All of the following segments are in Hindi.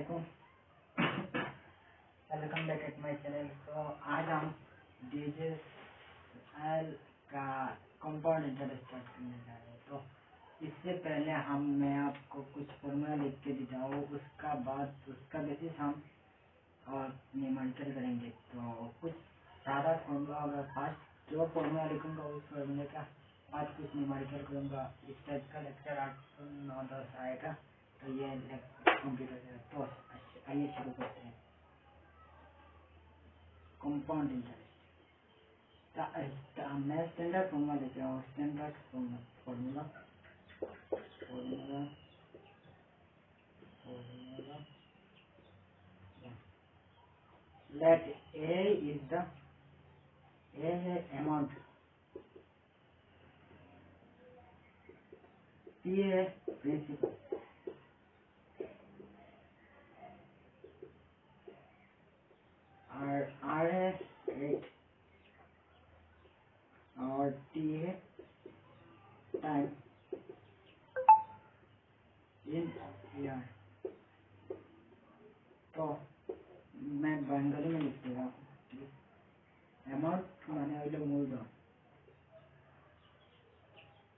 वालेकुम, welcome back at my channel. तो आज हम DHL का कंपाउंड इंटरेस्ट स्टार्ट करने जा रहे हैं। तो इससे पहले मैं आपको कुछ फॉर्मूला लिख के देता हूँ, उसका बाद उसका बेसिस हम और न्यूमेरिकल करेंगे। तो कुछ सारा फॉर्मूला होगा, फर्स्ट जो फॉर्मूला लिखूंगा उस फॉर्मूले का बाद कुछ न्यूमेरिकल करूँगा। इस टाइप का लेक्चर 8 से 9-10 आएगा। तो ये कंप्यूटर है। तो आइए शुरू करते हैं। कंपाउंड इंटरेस्ट मैं स्टैंडर्ड फॉर्मूला लेते हूँ। Standard formula let A is the A है amount, P है principal और R है rate और T है टाइम इन ईयर। तो मैं बंगाली में लिख देगा। अमाउंट माने अगले मूलधन।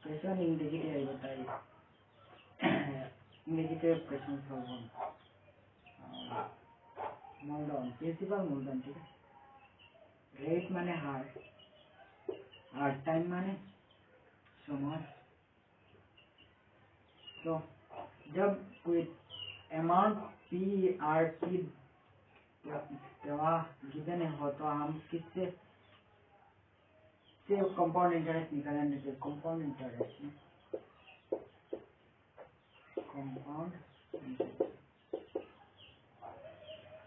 क्वेश्चन इंग्लिश है बताइए। इंग्लिश के क्वेश्चन सॉल्व होगा। मूलधन प्रिंसिपल मूलधन, ठीक है। रेट माने हार और टाइम माने समय। तो जब कोई amount P R T given हो तो हम किससे से कंपाउंड इंटरेस्ट निकालेंगे। कंपाउंड इंटरेस्ट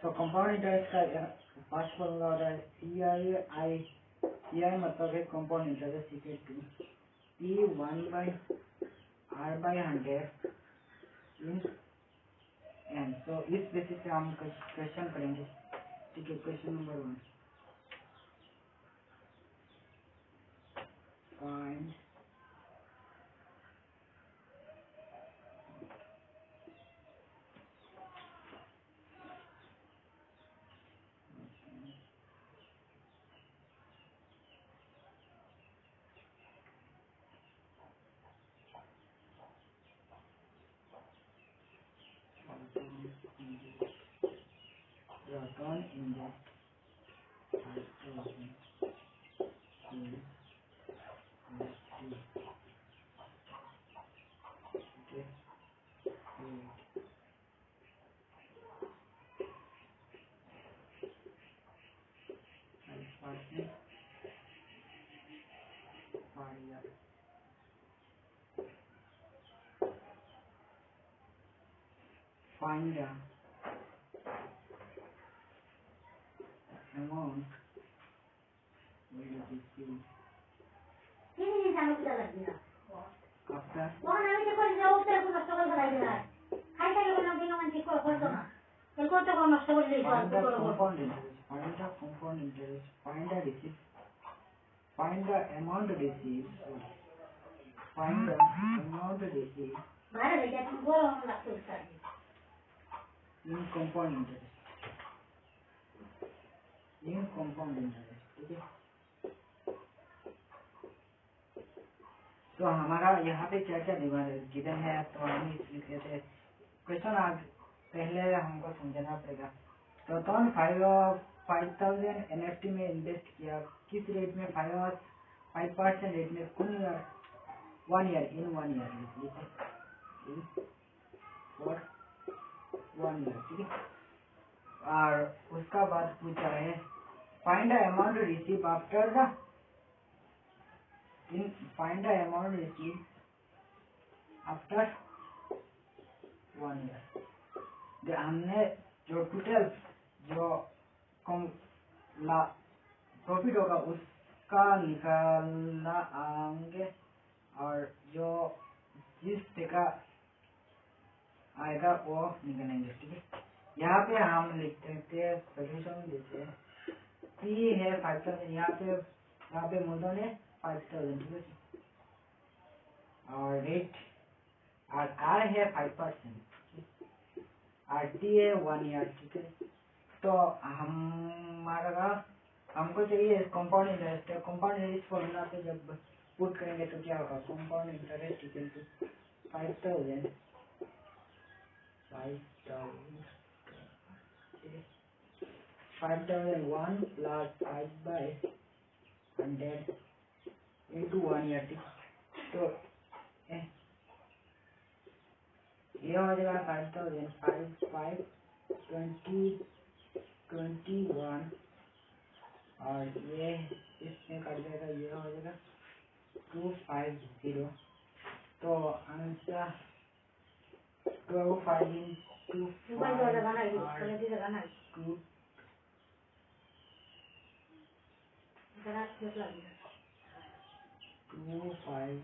तो कंपाउंड इंटरेस्ट का फर्स्ट फॉर्मूला होता है CI मतलब है compound interest equal to P1/R/100 in N. तो इस बेसिस पे हम क्वेश्चन करेंगे, ठीक है। Question number 1, find return in the find the amount will be received find the amount received in compound interest, ठीक है। तो हमारा यहाँ पे क्या क्या गिवन है तो हम लिख लेते हैं। क्वेश्चन आज पहले हमको समझना पड़ेगा। तो कौन 5,000 NFT में इन्वेस्ट किया, किस रेट में 5% रेट में, कौन year, 1 year, in 1 year for 1 year, ठीक है। और उसका बाद पूछा है find the amount receive after the find the amount received after 1 year। जो हमने जो टोटल जो प्रॉफिट होगा उसका निकालना आएंगे और जो जिस टका आएगा वो निकालेंगे, ठीक है। यहाँ पे हम लिखते हैं सोल्यूशन देते हैं। P है 5,000, यहाँ पे मूलधन है 5,000, ठीक है। और रेट और R है 5%, RT है 1 ईयर, ठीक है। तो हमारा हमको चाहिए कंपाउंड इंटरेस्ट है। कंपाउंड इंटरेस्ट फॉर्मूला पे जब पुट करेंगे तो क्या होगा, compound interest equal to 5000 5001 plus 5/100 into 1 year, ठीक। तो ये हो जाएगा 5000 5 21 और ये इसमें कट जाएगा, ये हो जाएगा 250। तो आंसर 12 into 5 25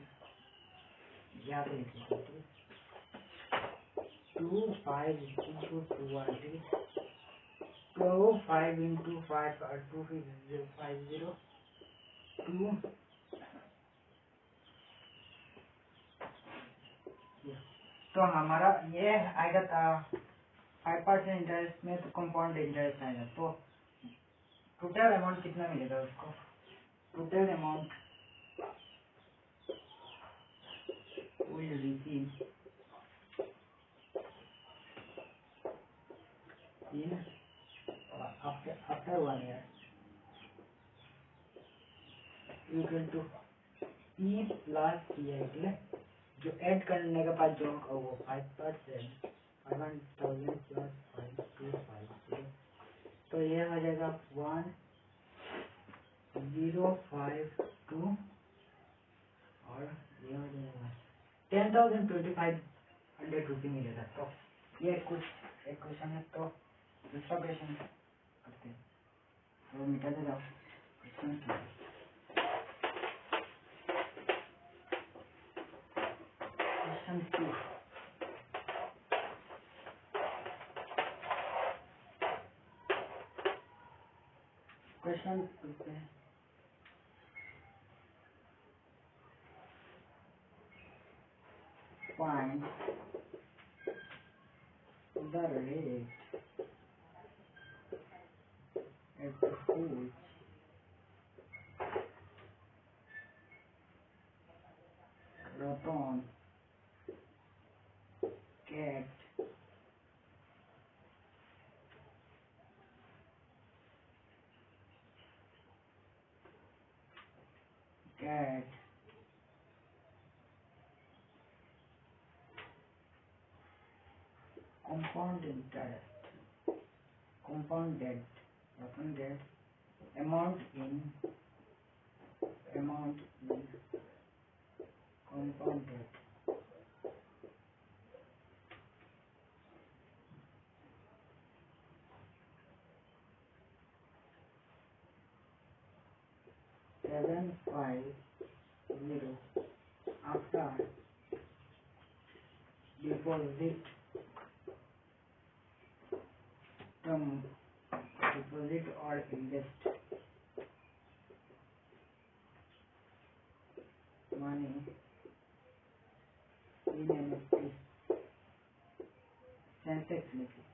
यहाँ पे लिख लीजिए, ठीक है। 25 into 20 5 into 5 और 250 2। तो हमारा ये आएगा था 5% इंटरेस्ट में, तो कंपाउंड इंटरेस्ट आएगा। तो टोटल अमाउंट कितना मिलेगा उसको, total amount will receive in after 1 year equal to P plus CI, ठीक है। जो ऐड करने के बाद जो होगा वो 5% 5000 प्लस 5250, तो ये हो जाएगा 1052 और ये हो जाएगा 10,2500 रुपये मिलेगा। तो ये कुछ एक क्वेश्चन है, तो दूसरा क्वेश्चन करते हैं। तो मिटाते जाओ क्वेश्चन टू। क्वेश्चन करते हैं, find the rate at which proton get compounded proton get amount in compounded 750 after deposit term deposit or invest money in NFT Sensex लिखिए,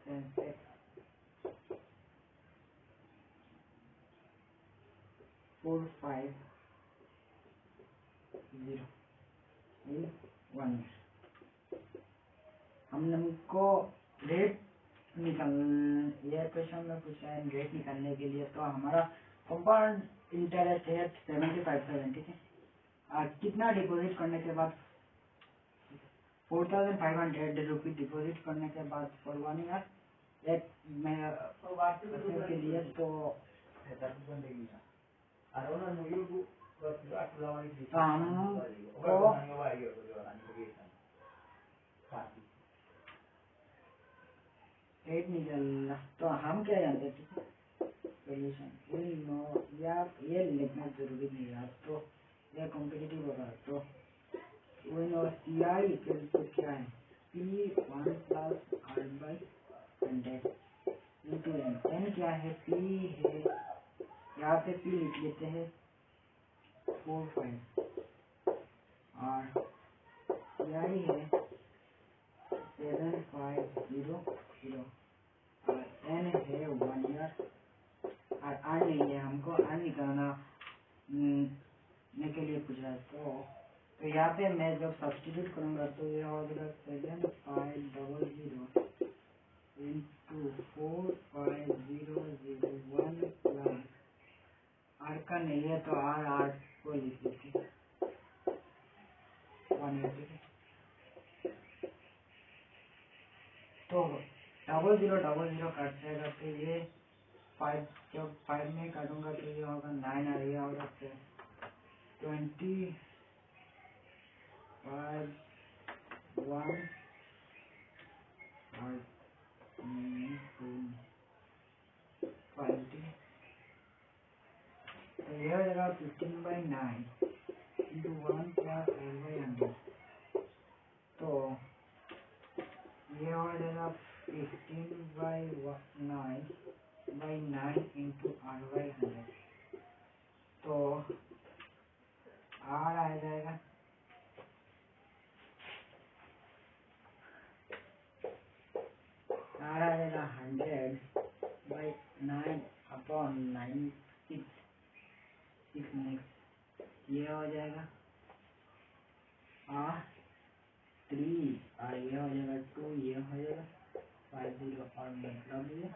Sensex 450 in 1 year। हमको रेट ये क्वेश्चन में पूछा है रेट निकालने के लिए। तो हमारा कंपाउंड इंटरेस्ट है 75,000, ठीक है। कितना डिपॉजिट करने के बाद 4,500 रुपये डिपॉजिट करने के बाद फॉर 1 ईयर एक के लिए। तो हमको रेट निकालना, तो हम क्या जानते हैं, ठीक है। सोल्यूशन या ये लिखना जरूरी नहीं है, तो यह कॉम्पिटिटिव होगा। तो we know CI equal to क्या है, P1 plus R/100 into N क्या है, P है, यहाँ पे P लिख लेते हैं 45 और CI है 7500 और एन है 1 ईयर और अर्न नहीं है, हमको अर्न निकालना के लिए पूछ रहा है। तो यहाँ पे मैं जब सब्स्टिट्यूट करूँगा तो ये हो जाएगा 7500 इंटू 45001 प्लस आर का नहीं है तो आर को लिख लीजिए 180। तो 0000 काट जाएगा तो ये 5 जब 5 में काटूंगा तो ये होगा 9 और ये होगा 20 5 1 और 20 तो ये हो जाएगा 15/9 इंटू 1 प्लस 1/100 तो ये हो जाएगा 15/9 इंटू r/100 तो r आ जाएगा 100/9/96 ये हो जाएगा 3 और ये हो जाएगा 2 ये हो जाएगा 50 और मतलब ये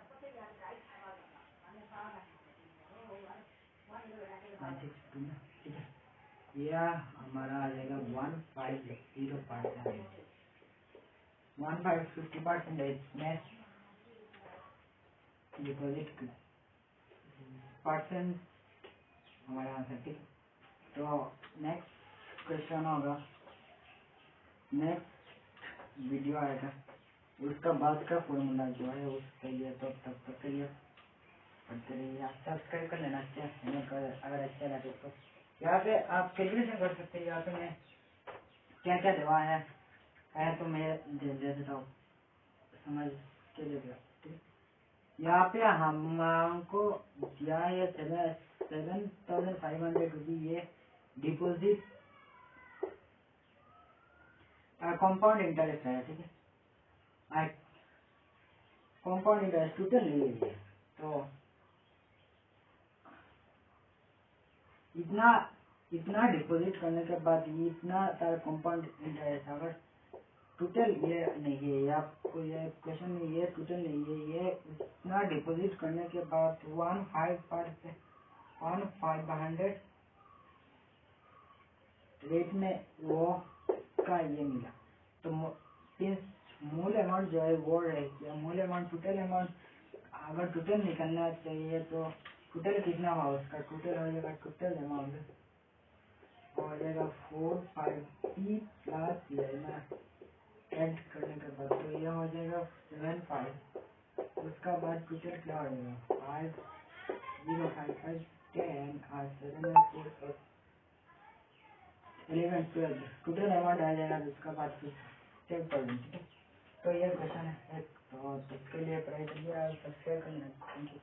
962 ठीक है। यह हमारा आ जाएगा 150% 150% में डिपॉजिट परसेंट हमारा आंसर ठीक। तो नेक्स्ट क्वेश्चन होगा, नेक्स्ट वीडियो आएगा उसका बाद का फॉर्मूला जो है उसके लिए तो तब तक के लिए पढ़ते रहिए। आप सब्सक्राइब कर लेना चैनल को अगर अच्छा लगे तो। यहाँ पे आप कैलकुलेशन कर सकते हैं। यहाँ पे मैं क्या क्या दवा है तो मैं दे देता हूँ समझ के दे दिया ठीक। यहाँ पे हमको दिया है 7,500 रुपये ये डिपॉजिट कंपाउंड इंटरेस्ट है ठीक है। कंपाउंड इंटरेस्ट टोटल नहीं है ये तो इतना डिपॉजिट करने के बाद इतना सारा कंपाउंड इंटरेस्ट अगर टोटल ये नहीं है आपको ये क्वेश्चन में ये टोटल नहीं है ये इतना डिपॉजिट करने के बाद 1,500 रेट में वो का ये मिला तो मूल अमाउंट जो है वो रहेगा। मूल अमाउंट टोटल अमाउंट अगर टोटल निकलना चाहिए तो टोटल कितना हुआ उसका टोटल हो जाएगा टोटल अमाउंट हो जाएगा 450 प्लस लेना ऐड करने के बाद तो ये हो जाएगा 75 उसका बाद टोटल क्या हो जाएगा 5055 10 और 7 4 11 12 टोटल अमाउंट आ जाएगा उसका बाद 10%। तो ये क्वेश्चन है तो इसके लिए प्राइस सब्सक्राइब करना। Thank you.